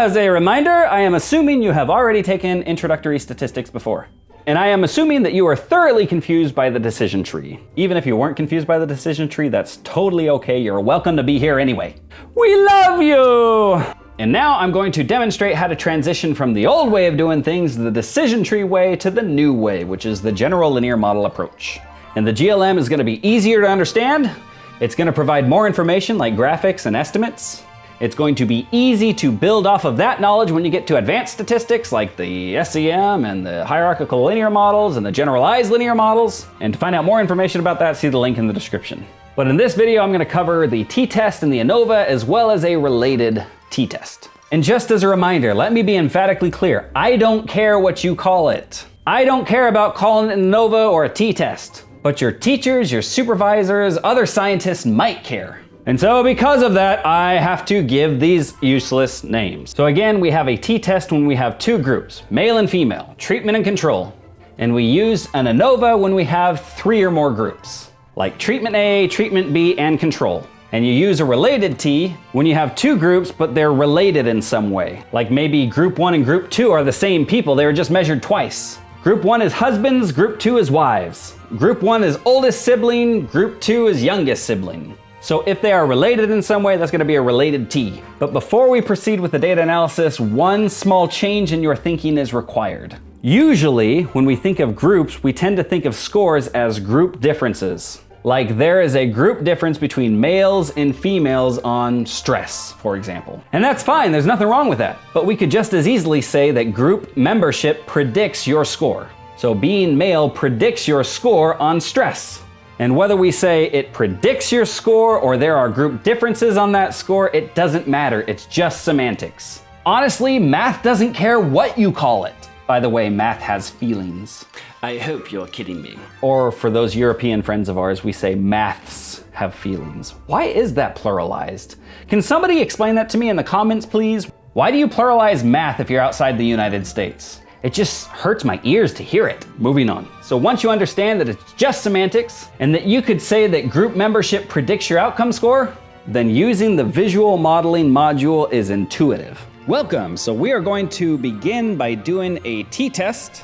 As a reminder, I am assuming you have already taken introductory statistics before. And I am assuming that you are thoroughly confused by the decision tree. Even if you weren't confused by the decision tree, that's totally okay. You're welcome to be here anyway. We love you! And now I'm going to demonstrate how to transition from the old way of doing things, the decision tree way, to the new way, which is the general linear model approach. And the GLM is going to be easier to understand. It's going to provide more information like graphics and estimates. It's going to be easy to build off of that knowledge when you get to advanced statistics like the SEM and the hierarchical linear models and the generalized linear models. And to find out more information about that, see the link in the description. But in this video, I'm going to cover the t-test and the ANOVA as well as a related t-test. And just as a reminder, let me be emphatically clear. I don't care what you call it. I don't care about calling it an ANOVA or a t-test. But your teachers, your supervisors, other scientists might care. And so because of that, I have to give these useless names. So again, we have a t-test when we have two groups, male and female, treatment and control. And we use an ANOVA when we have 3 or more groups, like treatment A, treatment B, and control. And you use a related T when you have 2 groups, but they're related in some way. Like maybe group 1 and group 2 are the same people, they were just measured twice. Group 1 is husbands, group 2 is wives. Group 1 is oldest sibling, group 2 is youngest sibling. So if they are related in some way, that's going to be a related T. But before we proceed with the data analysis, one small change in your thinking is required. Usually, when we think of groups, we tend to think of scores as group differences. Like there is a group difference between males and females on stress, for example. And that's fine, there's nothing wrong with that. But we could just as easily say that group membership predicts your score. So being male predicts your score on stress. And whether we say it predicts your score or there are group differences on that score, it doesn't matter, it's just semantics. Honestly, math doesn't care what you call it. By the way, math has feelings. I hope you're kidding me. Or for those European friends of ours, we say maths have feelings. Why is that pluralized? Can somebody explain that to me in the comments, please? Why do you pluralize math if you're outside the United States? It just hurts my ears to hear it. Moving on. So once you understand that it's just semantics and that you could say that group membership predicts your outcome score, then using the visual modeling module is intuitive. Welcome. So we are going to begin by doing a t-test.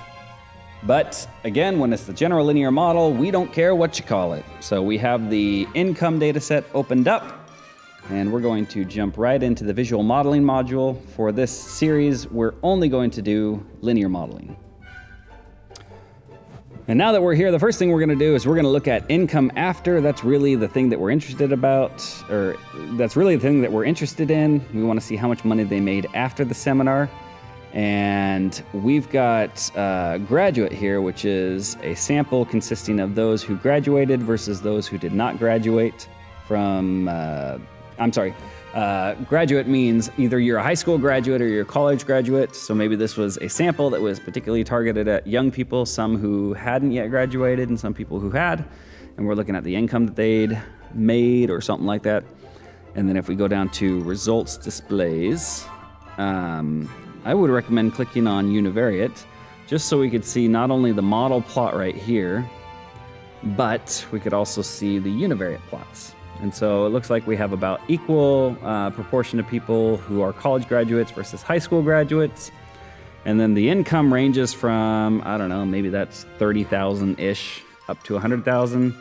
But again, when it's the general linear model, we don't care what you call it. So we have the income data set opened up. And we're going to jump right into the visual modeling module. For this series, we're only going to do linear modeling. And now that we're here, the first thing we're going to do is we're going to look at income after. That's really the thing that we're interested about, or that's really the thing that we're interested in. We want to see how much money they made after the seminar. And we've got graduate here, which is a sample consisting of those who graduated versus those who did not graduate from graduate means either you're a high school graduate or you're a college graduate. So maybe this was a sample that was particularly targeted at young people, some who hadn't yet graduated and some people who had. And we're looking at the income that they'd made or something like that. And then if we go down to results displays, I would recommend clicking on univariate just so we could see not only the model plot right here, but we could also see the univariate plots. And so it looks like we have about equal proportion of people who are college graduates versus high school graduates. And then the income ranges from, I don't know, maybe that's 30,000-ish up to 100,000.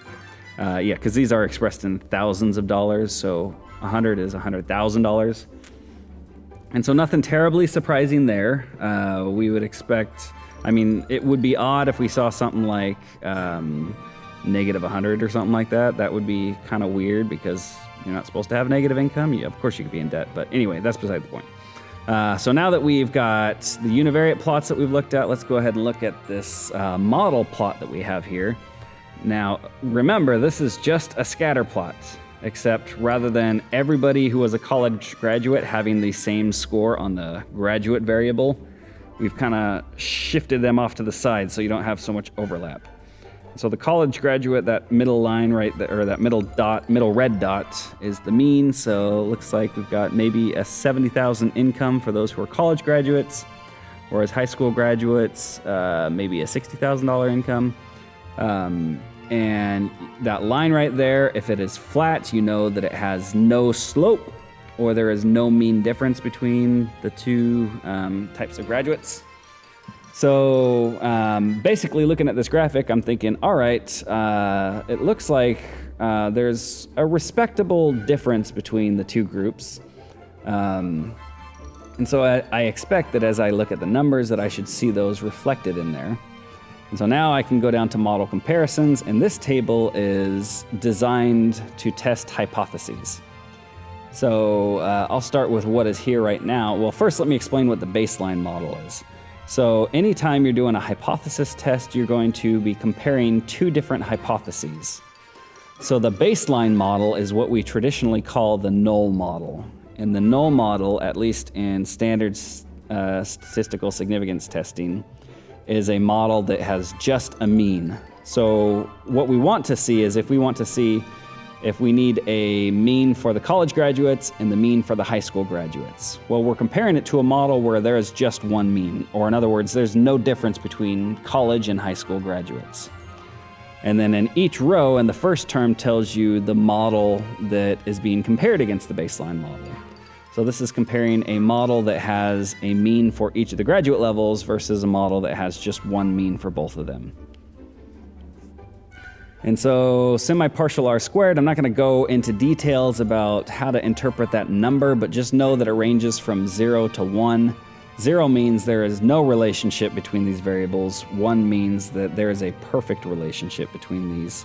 Yeah, because these are expressed in thousands of dollars, so 100 is $100,000. And so nothing terribly surprising there. We would expect, I mean, it would be odd if we saw something like negative 100 or something like that. That would be kind of weird because you're not supposed to have negative income. Yeah, of course you could be in debt, but anyway, that's beside the point. So now that we've got the univariate plots that we've looked at, let's go ahead and look at this model plot that we have here. Now, remember, this is just a scatter plot, except rather than everybody who was a college graduate having the same score on the graduate variable, we've kind of shifted them off to the side so you don't have so much overlap. So the college graduate, that middle line right there, or that middle dot, middle red dot is the mean. So it looks like we've got maybe a 70,000 income for those who are college graduates, whereas high school graduates, maybe a $60,000 income. And that line right there, if it is flat, you know that it has no slope. or there is no mean difference between the two types of graduates. So basically looking at this graphic, I'm thinking, all right, it looks like there's a respectable difference between the two groups. And so I expect that as I look at the numbers that I should see those reflected in there. And so now I can go down to model comparisons, and this table is designed to test hypotheses. So I'll start with what is here right now. Well, first let me explain what the baseline model is. So anytime you're doing a hypothesis test, you're going to be comparing two different hypotheses. So the baseline model is what we traditionally call the null model. And the null model, at least in standard statistical significance testing, is a model that has just a mean. So what we want to see is if we need a mean for the college graduates and the mean for the high school graduates. Well, we're comparing it to a model where there is just one mean, or in other words, there's no difference between college and high school graduates. And then in each row, in the first term tells you the model that is being compared against the baseline model. So this is comparing a model that has a mean for each of the graduate levels versus a model that has just one mean for both of them. And so semi-partial R squared, I'm not going to go into details about how to interpret that number, but just know that it ranges from 0 to 1. 0 means there is no relationship between these variables. 1 means that there is a perfect relationship between these.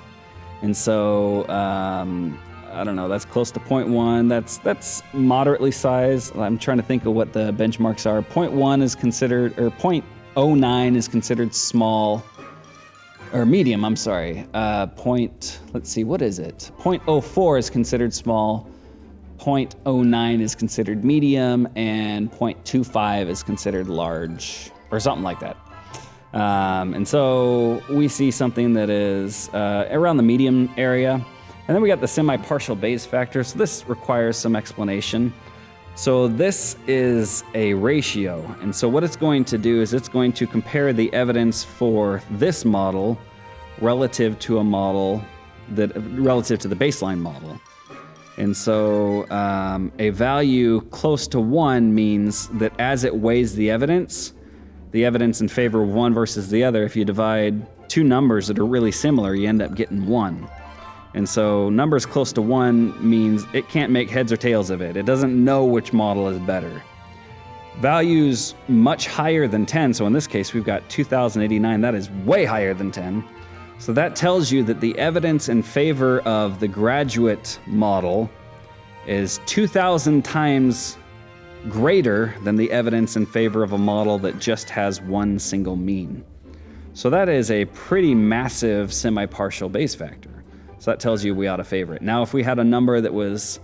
And so, I don't know, that's close to 0.1. That's moderately sized. I'm trying to think of what the benchmarks are. 0.1 is considered, or 0.09 is considered small, or medium, I'm sorry. Let's see, what is it? 0.04 is considered small, 0.09 is considered medium, and 0.25 is considered large, or something like that. And so we see something that is around the medium area. And then we got the semi-partial Bayes factor. So this requires some explanation. So this is a ratio. And so what it's going to do is it's going to compare the evidence for this model relative to a model relative to the baseline model. And so a value close to 1 means that as it weighs the evidence in favor of one versus the other, if you divide two numbers that are really similar, you end up getting 1. And so numbers close to 1 means it can't make heads or tails of it. It doesn't know which model is better. Values much higher than 10, so in this case we've got 2,089, that is way higher than 10. So that tells you that the evidence in favor of the graduate model is 2,000 times greater than the evidence in favor of a model that just has one single mean. So that is a pretty massive semi-partial Bayes factor. So that tells you we ought to favor it. Now, if we had a number that was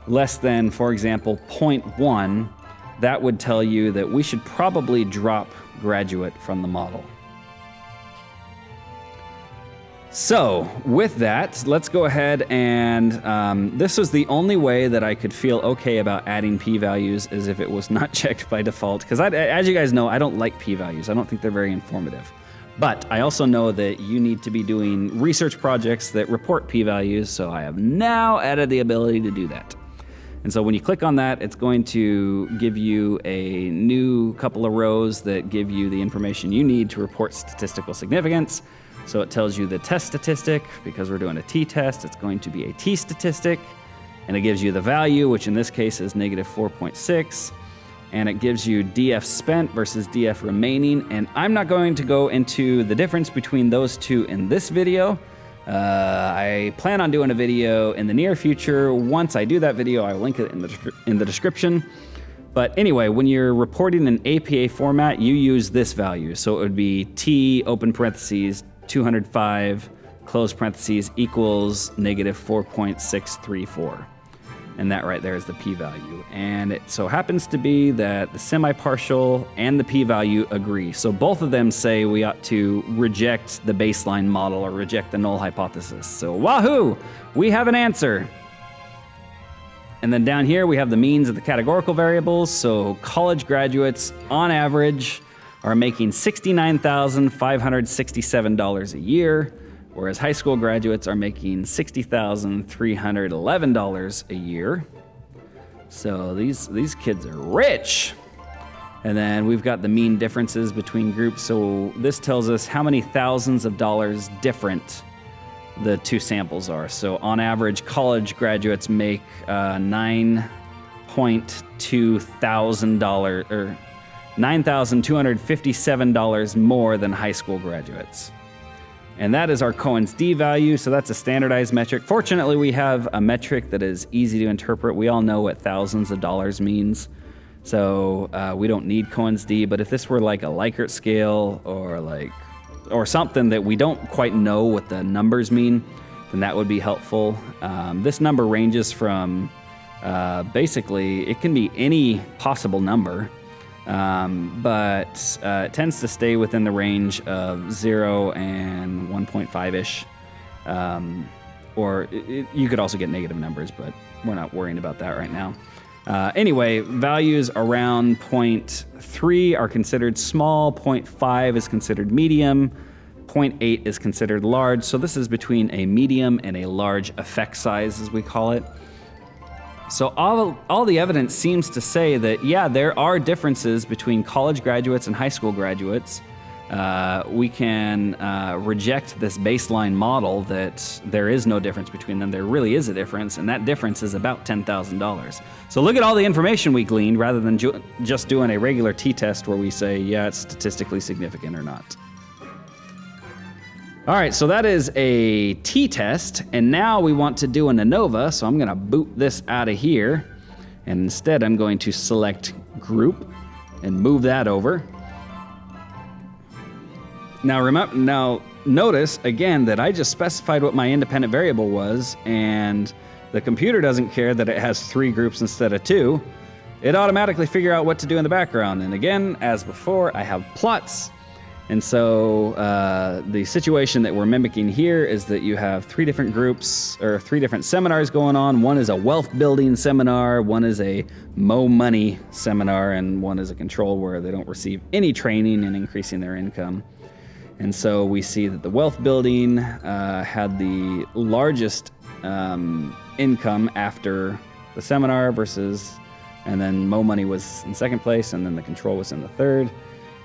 less than, for example, 0.1, that would tell you that we should probably drop graduate from the model. So with that, let's go ahead and this was the only way that I could feel okay about adding p-values is if it was not checked by default. Because as you guys know, I don't like p-values. I don't think they're very informative. But I also know that you need to be doing research projects that report p-values, so I have now added the ability to do that. And so when you click on that, it's going to give you a new couple of rows that give you the information you need to report statistical significance. So it tells you the test statistic. Because we're doing a t-test, it's going to be a t-statistic. And it gives you the value, which in this case is negative 4.6. And it gives you DF spent versus DF remaining. And I'm not going to go into the difference between those two in this video. I plan on doing a video in the near future. Once I do that video, I will link it in the description. But anyway, when you're reporting in APA format, you use this value. So it would be T, open parentheses, 205, close parentheses, equals negative 4.634. And that right there is the p-value. And it so happens to be that the semi-partial and the p-value agree. So both of them say we ought to reject the baseline model or reject the null hypothesis. So wahoo, we have an answer. And then down here we have the means of the categorical variables. So college graduates on average are making $69,567 a year, whereas high school graduates are making $60,311 a year. So these kids are rich. And then we've got the mean differences between groups. So this tells us how many thousands of dollars different the two samples are. So on average, college graduates make $9.2 thousand or $9,257 more than high school graduates. And that is our Cohen's d value, so that's a standardized metric. Fortunately, we have a metric that is easy to interpret. We all know what thousands of dollars means, so we don't need Cohen's d. But if this were like a Likert scale or something that we don't quite know what the numbers mean, then that would be helpful. This number ranges from basically, it can be any possible number. But it tends to stay within the range of 0 and 1.5-ish. Or you could also get negative numbers, but we're not worrying about that right now. Anyway, values around 0.3 are considered small, 0.5 is considered medium, 0.8 is considered large. So this is between a medium and a large effect size, as we call it. So all the evidence seems to say that, yeah, there are differences between college graduates and high school graduates. We can reject this baseline model that there is no difference between them. There really is a difference, and that difference is about $10,000. So look at all the information we gleaned rather than just doing a regular t-test where we say, yeah, it's statistically significant or not. All right, so that is a t-test, and now we want to do an ANOVA, so I'm going to boot this out of here, and instead I'm going to select group and move that over. Now notice again that I just specified what my independent variable was, and the computer doesn't care that it has 3 groups instead of 2. It automatically figures out what to do in the background, and again, as before, I have plots. And so the situation that we're mimicking here is that you have 3 different groups or 3 different seminars going on. One is a wealth building seminar, one is a Mo Money seminar, and one is a control where they don't receive any training in increasing their income. And so we see that the wealth building had the largest income after the seminar and then Mo Money was in second place, and then the control was in the third.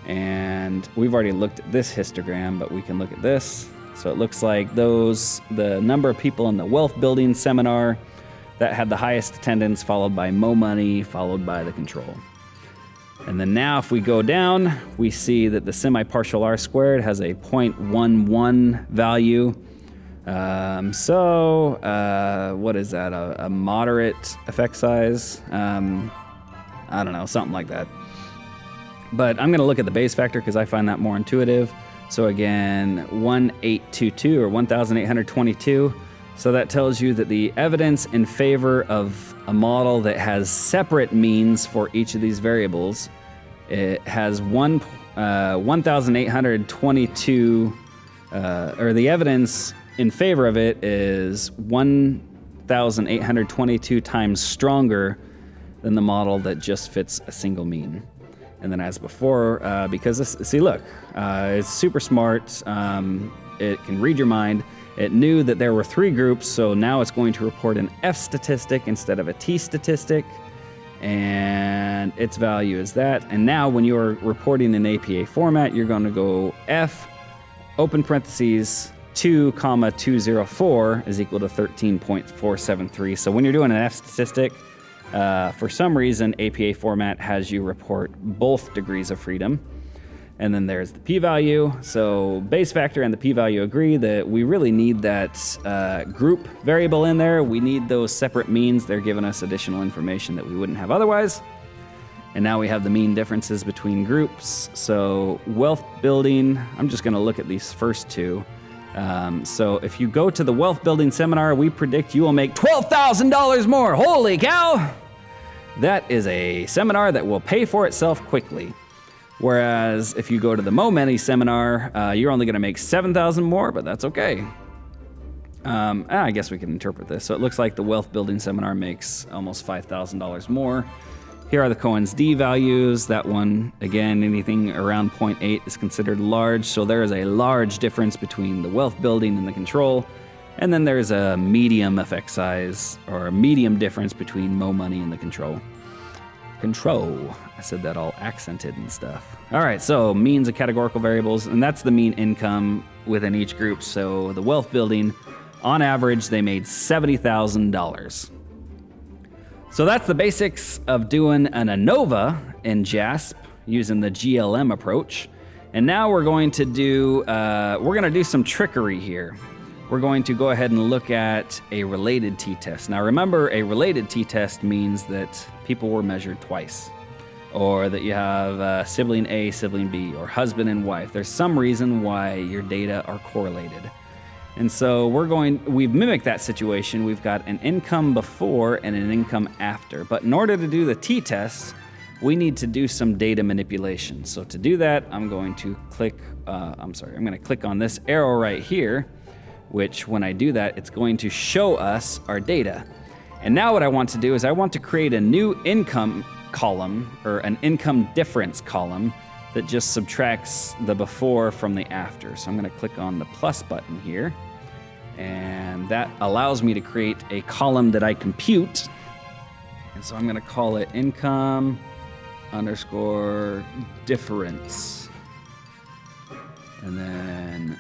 And we've already looked at this histogram, but we can look at this. So it looks like the number of people in the wealth building seminar that had the highest attendance, followed by Mo Money, followed by the control. And then now if we go down, we see that the semi-partial R squared has a 0.11 value. What is that, a moderate effect size? I don't know, something like that. But I'm going to look at the base factor because I find that more intuitive. So again, 1822 or 1822. So that tells you that the evidence in favor of a model that has separate means for each of these variables, it has 1822, or the evidence in favor of it is 1822 times stronger than the model that just fits a single mean. And then as before, because it's super smart. It can read your mind. It knew that there were 3 groups, so now it's going to report an F statistic instead of a T statistic. And its value is that. And now when you're reporting in APA format, you're going to go F, open parentheses, 2,204 is equal to 13.473. So when you're doing an F statistic, for some reason, APA format has you report both degrees of freedom. And then there's the p-value. So base factor and the p-value agree that we really need that group variable in there. We need those separate means. They're giving us additional information that we wouldn't have otherwise. And now we have the mean differences between groups. So wealth building, I'm just going to look at these first 2. So if you go to the wealth building seminar, we predict you will make $12,000 more. Holy cow! That is a seminar that will pay for itself quickly. Whereas if you go to the Mo Money seminar, you're only going to make $7,000 more, but that's okay. I guess we can interpret this. So it looks like the wealth building seminar makes almost $5,000 more. Here are the Cohen's d values. That one, again, anything around 0.8 is considered large. So there is a large difference between the wealth building and the control. And then there's a medium effect size, or a medium difference between mo money and the control. I said that all accented and stuff. All right, so means of categorical variables, and that's the mean income within each group. So the wealth building, on average, they made $70,000. So that's the basics of doing an ANOVA in JASP using the GLM approach. And now we're going to do some trickery here. We're going to go ahead and look at a related t-test. Now remember, a related t-test means that people were measured twice, or that you have sibling A, sibling B, or husband and wife. There's some reason why your data are correlated. And so we've mimicked that situation. We've got an income before and an income after. But in order to do the t-test, we need to do some data manipulation. So to do that, I'm going to click on this arrow right here, which when I do that, it's going to show us our data. And now what I want to do is I want to create a new income column, or an income difference column, that just subtracts the before from the after. So I'm gonna click on the plus button here, and that allows me to create a column that I compute. And so I'm gonna call it income underscore difference. And then,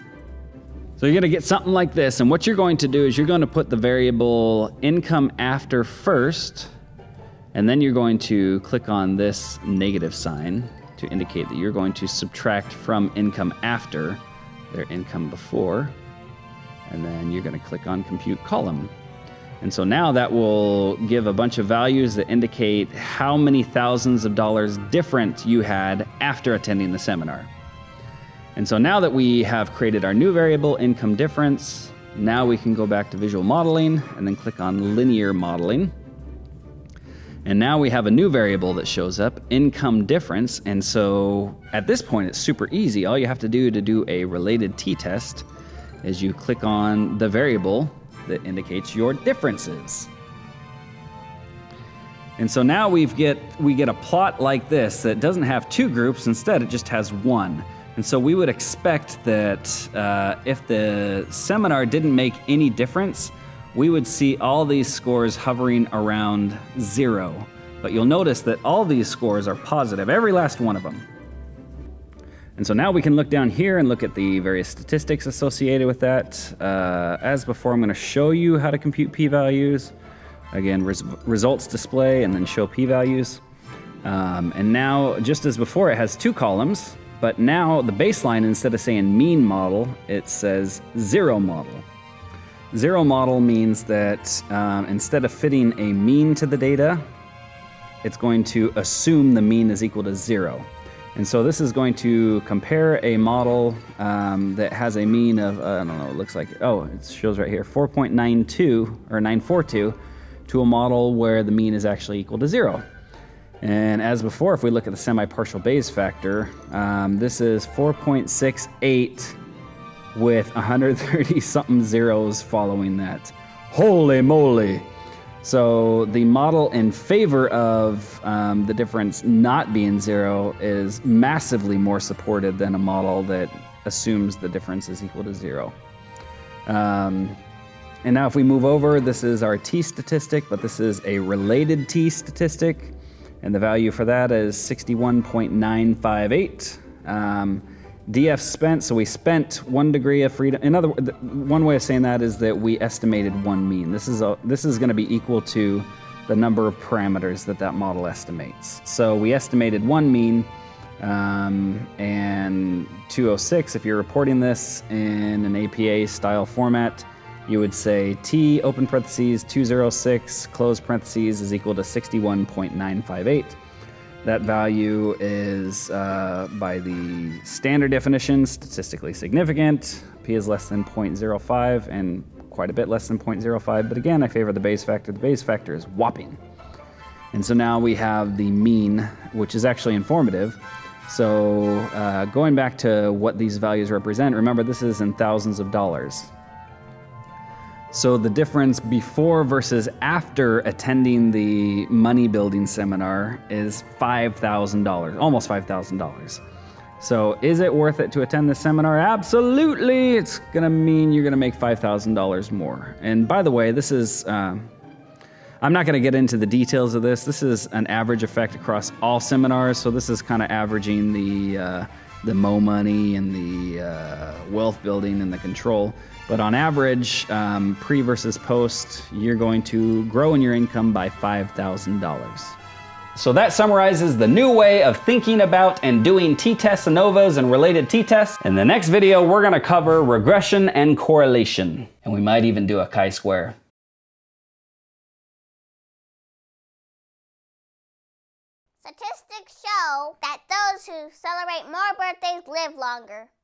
so you're gonna get something like this, and what you're going to do is you're gonna put the variable income after first, and then you're going to click on this negative sign to indicate that you're going to subtract from income after their income before, and then you're gonna click on compute column. And so now that will give a bunch of values that indicate how many thousands of dollars different you had after attending the seminar. And so now that we have created our new variable, income difference, now we can go back to visual modeling and then click on linear modeling. And now we have a new variable that shows up, income difference. And so at this point, it's super easy. All you have to do a related t-test is you click on the variable that indicates your differences. And so now we get a plot like this that doesn't have two groups. Instead, it just has one. And so we would expect that if the seminar didn't make any difference, we would see all these scores hovering around 0. But you'll notice that all these scores are positive, every last one of them. And so now we can look down here and look at the various statistics associated with that. As before, I'm going to show you how to compute p-values. Again, results display and then show p-values. And now, just as before, it has two columns. But now the baseline, instead of saying mean model, it says zero model. Zero model means that instead of fitting a mean to the data, it's going to assume the mean is equal to 0. And so this is going to compare a model that has a mean of, I don't know, it looks like, it shows right here, 4.92 or 942 to a model where the mean is actually equal to 0. And as before, if we look at the semi-partial Bayes factor, this is 4.68 with 130 something zeros following that. Holy moly! So the model in favor of the difference not being 0 is massively more supported than a model that assumes the difference is equal to 0. And now if we move over, this is our t statistic, but this is a related t statistic. And the value for that is 61.958. DF spent, so we spent 1 degree of freedom. In other words, one way of saying that is that we estimated one mean. This is going to be equal to the number of parameters that model estimates. So we estimated one mean, and 206, if you're reporting this in an APA style format, you would say T open parentheses 206 close parentheses is equal to 61.958. That value is, by the standard definition, statistically significant. P is less than 0.05 and quite a bit less than 0.05. But again, I favor the Bayes factor. The Bayes factor is whopping. And so now we have the mean, which is actually informative. So going back to what these values represent, remember this is in thousands of dollars. So the difference before versus after attending the money building seminar is $5,000, almost $5,000. So is it worth it to attend this seminar? Absolutely. It's gonna mean you're gonna make $5,000 more. And by the way, this is, I'm not gonna get into the details of this. This is an average effect across all seminars. So this is kind of averaging the Mo money and the wealth building and the control. But on average, pre versus post, you're going to grow in your income by $5,000. So that summarizes the new way of thinking about and doing t-tests, ANOVAs, and related t-tests. In the next video, we're gonna cover regression and correlation. And we might even do a chi-square. Statistics show that those who celebrate more birthdays live longer.